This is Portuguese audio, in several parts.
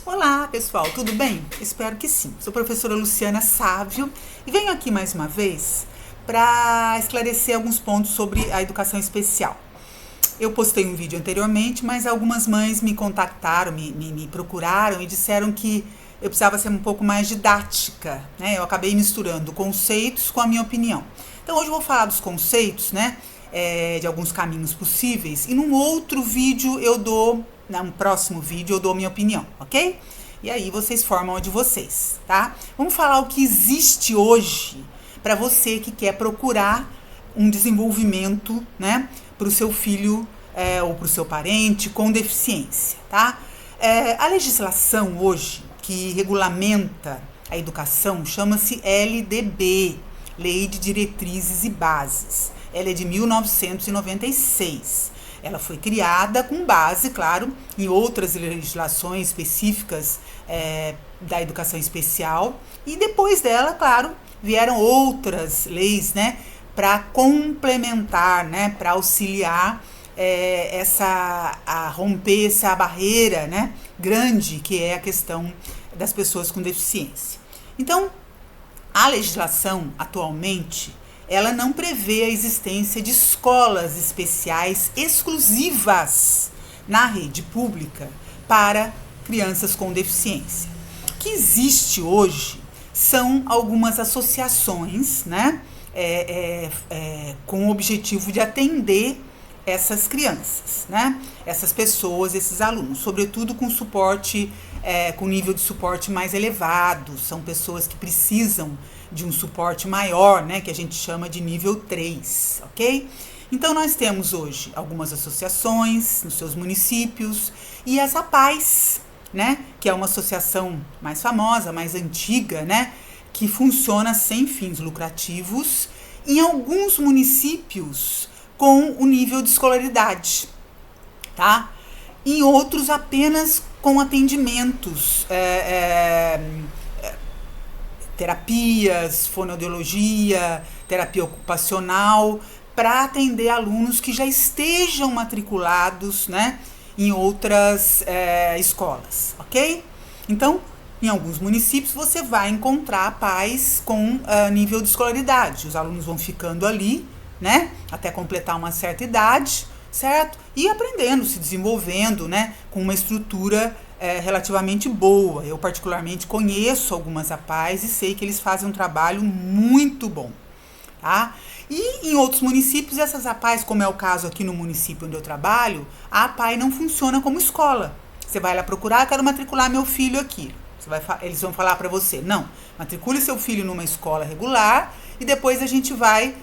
Olá pessoal, tudo bem? Espero que sim. Sou a professora Luciana Sávio e venho aqui mais uma vez para esclarecer alguns pontos sobre a educação especial. Eu postei um vídeo anteriormente, mas algumas mães me contactaram, me procuraram e disseram que eu precisava ser um pouco mais didática, né? Eu acabei misturando conceitos com a minha opinião. Então hoje eu vou falar dos conceitos, né? De alguns caminhos possíveis, e num outro vídeo num próximo vídeo eu dou minha opinião, ok? E aí vocês formam a de vocês, tá? Vamos falar o que existe hoje para você que quer procurar um desenvolvimento, né, para o seu filho ou para o seu parente com deficiência, tá? A legislação hoje que regulamenta a educação chama-se LDB, Lei de Diretrizes e Bases. Ela é de 1996. Ela foi criada com base, claro, em outras legislações específicas da educação especial. E depois dela, claro, vieram outras leis, né, para complementar, né, para auxiliar a romper essa barreira, né, grande que é a questão das pessoas com deficiência. Então, a legislação atualmente ela não prevê a existência de escolas especiais exclusivas na rede pública para crianças com deficiência. O que existe hoje são algumas associações, né, com o objetivo de atender essas crianças, né, essas pessoas, esses alunos, sobretudo com suporte, com nível de suporte mais elevado. São pessoas que precisam de um suporte maior, né, que a gente chama de nível 3, ok? Então nós temos hoje algumas associações nos seus municípios e as APAES, né, que é uma associação mais famosa, mais antiga, né, que funciona sem fins lucrativos em alguns municípios com o nível de escolaridade, tá? Em outros apenas com atendimentos terapias, fonoaudiologia, terapia ocupacional, para atender alunos que já estejam matriculados, né, em outras escolas, ok? Então, em alguns municípios você vai encontrar pais com nível de escolaridade. Os alunos vão ficando ali, né, até completar uma certa idade, certo? E aprendendo, se desenvolvendo, né, com uma estrutura relativamente boa. Eu particularmente conheço algumas APAES e sei que eles fazem um trabalho muito bom, tá? E em outros municípios, essas APAES, como é o caso aqui no município onde eu trabalho, a APAE não funciona como escola. Você vai lá procurar, quero matricular meu filho aqui. Eles vão falar para você, não, matricule seu filho numa escola regular e depois a gente vai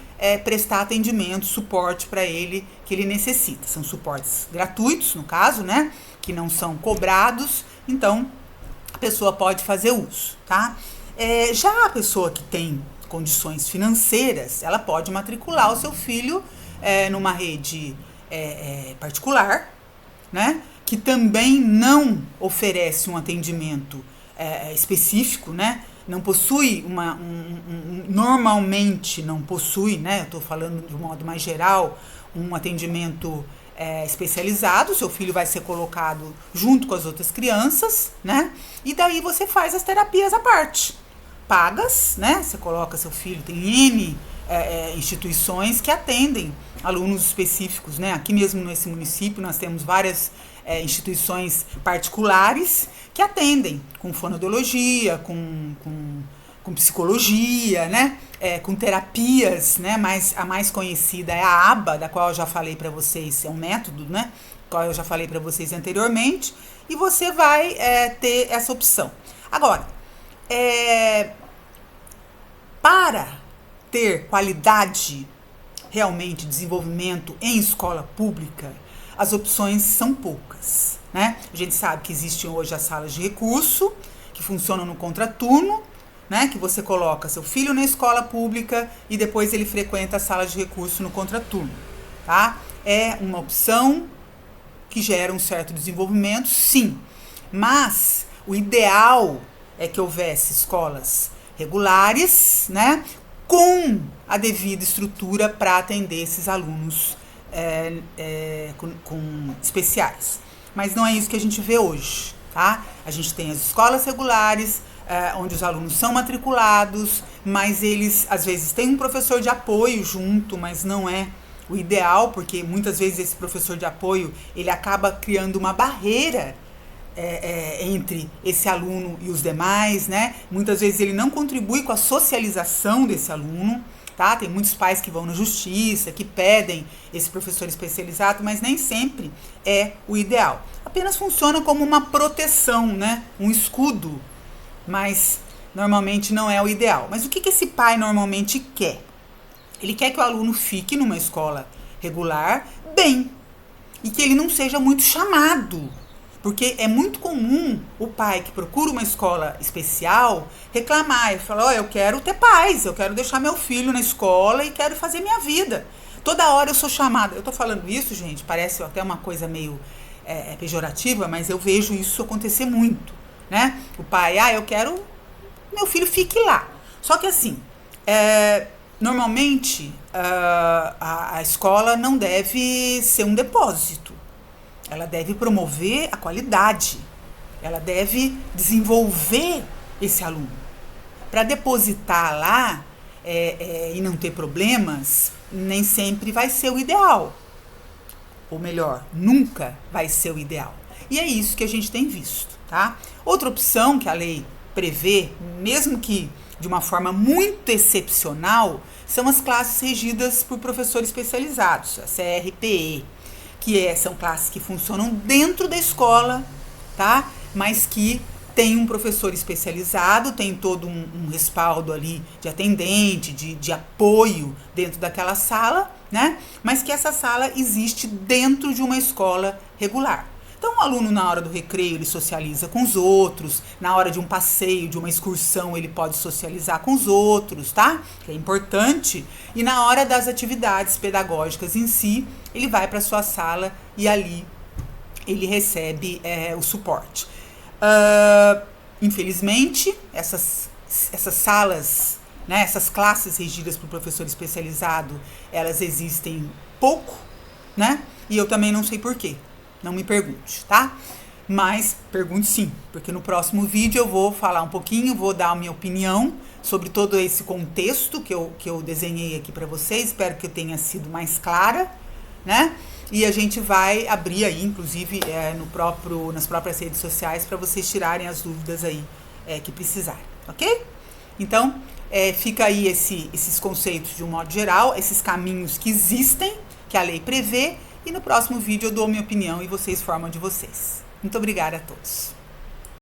prestar atendimento, suporte para ele que ele necessita. São suportes gratuitos, no caso, né, que não são cobrados, então a pessoa pode fazer uso, tá? Já a pessoa que tem condições financeiras, ela pode matricular o seu filho numa rede particular, né, que também não oferece um atendimento específico, né, não possui normalmente não possui, né, eu estou falando de um modo mais geral, um atendimento especializado. Seu filho vai ser colocado junto com as outras crianças, né, e daí você faz as terapias à parte, pagas, né, você coloca seu filho, tem N instituições que atendem alunos específicos, né, aqui mesmo nesse município nós temos várias instituições particulares que atendem com fonoaudiologia, com psicologia, né, com terapias, né, a mais conhecida é a ABA, da qual eu já falei para vocês, é um método, né, qual eu já falei para vocês anteriormente, e você vai ter essa opção. Agora, para ter qualidade, realmente, desenvolvimento em escola pública, as opções são poucas, né? A gente sabe que existem hoje as salas de recurso, que funcionam no contraturno, né? Que você coloca seu filho na escola pública e depois ele frequenta a sala de recurso no contraturno, tá? É uma opção que gera um certo desenvolvimento, sim, mas o ideal é que houvesse escolas regulares, né? Com a devida estrutura para atender esses alunos com especiais. Mas não é isso que a gente vê hoje. tá? A gente tem as escolas regulares, onde os alunos são matriculados, mas eles às vezes têm um professor de apoio junto, mas não é o ideal, porque muitas vezes esse professor de apoio ele acaba criando uma barreira entre esse aluno e os demais, né? Muitas vezes ele não contribui com a socialização desse aluno, tá? Tem muitos pais que vão na justiça, que pedem esse professor especializado, mas nem sempre é o ideal. Apenas funciona como uma proteção, né? Um escudo, mas normalmente não é o ideal. Mas o que esse pai normalmente quer? Ele quer que o aluno fique numa escola regular bem e que ele não seja muito chamado. Porque é muito comum o pai que procura uma escola especial reclamar e falar, eu quero ter paz, eu quero deixar meu filho na escola e quero fazer minha vida. Toda hora eu sou chamada. Eu tô falando isso, gente, parece até uma coisa meio pejorativa, mas eu vejo isso acontecer muito, né? O pai, eu quero meu filho fique lá. Só que assim, normalmente a escola não deve ser um depósito. Ela deve promover a qualidade. Ela deve desenvolver esse aluno. Para depositar lá e não ter problemas, nem sempre vai ser o ideal. Ou melhor, nunca vai ser o ideal. E é isso que a gente tem visto, tá? Outra opção que a lei prevê, mesmo que de uma forma muito excepcional, são as classes regidas por professores especializados, a CRPE, que são classes que funcionam dentro da escola, tá? Mas que tem um professor especializado, tem todo um respaldo ali de atendente, de apoio dentro daquela sala, né? Mas que essa sala existe dentro de uma escola regular. Então, o aluno, na hora do recreio, ele socializa com os outros. Na hora de um passeio, de uma excursão, ele pode socializar com os outros, tá? Que é importante. E na hora das atividades pedagógicas em si, ele vai para sua sala e ali ele recebe o suporte. Infelizmente, essas salas, né, essas classes regidas por professor especializado, elas existem pouco, né? E eu também não sei por quê. Não me pergunte, tá? Mas pergunte sim, porque no próximo vídeo eu vou falar um pouquinho, vou dar a minha opinião sobre todo esse contexto que eu desenhei aqui para vocês. Espero que eu tenha sido mais clara, né? E a gente vai abrir aí, inclusive, nas próprias redes sociais para vocês tirarem as dúvidas aí que precisarem, ok? Então, fica aí esses conceitos de um modo geral, esses caminhos que existem, que a lei prevê. E no próximo vídeo eu dou minha opinião e vocês formam de vocês. Muito obrigada a todos.